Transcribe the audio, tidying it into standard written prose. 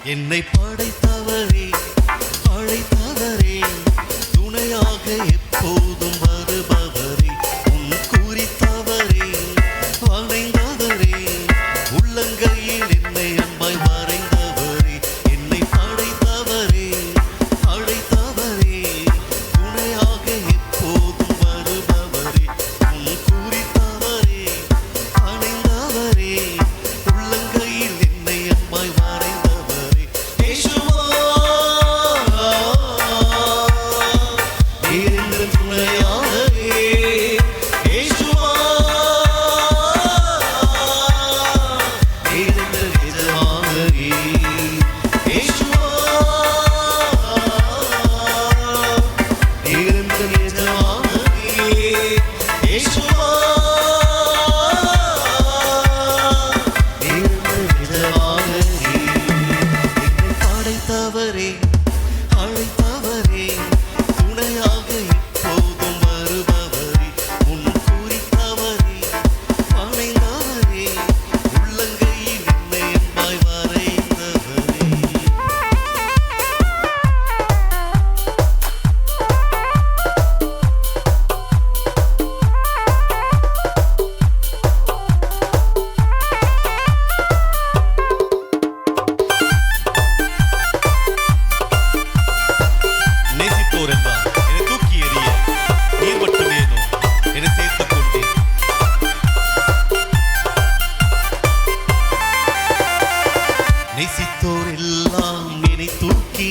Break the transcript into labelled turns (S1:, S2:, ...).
S1: என்னை படைத்தவரே அழைத்தவரே துணையாக எப்போதும் வருபவரே உன் குறித்தவரே வணைந்தவரே உள்ளங்கையில் என்னை அன்பாய் வரைந்தவரே என்னை படைத்தவரே அழைத்தவரே துணையாக எப்போதும் வருபவரே உன் குறித்தவரே வணைந்தவரே உள்ளங்கையில் என்னை அன்பாய் வரைந்தவரே இயேசுவா நீர் துணையாகவே இயேசுவா நீர் எஜமானரே இயேசுவா நீர் எஜமானரே இயேசுவா படைத்தவரே அழைத்தவரே துணையாக எப்போதும் வருபவரே உன் குறித்தவரே வணைந்தவரே உள்ளங்கையில் என்னை அன்பாய் வரைந்தவரே நேசித்தோர் என்பார் என்னை தூக்கி எறிய நீர் மட்டுமேனோ என்னை சேர்த்துக் கொண்டேன் நேசித்தோர் எல்லாம் என்னை தூக்கி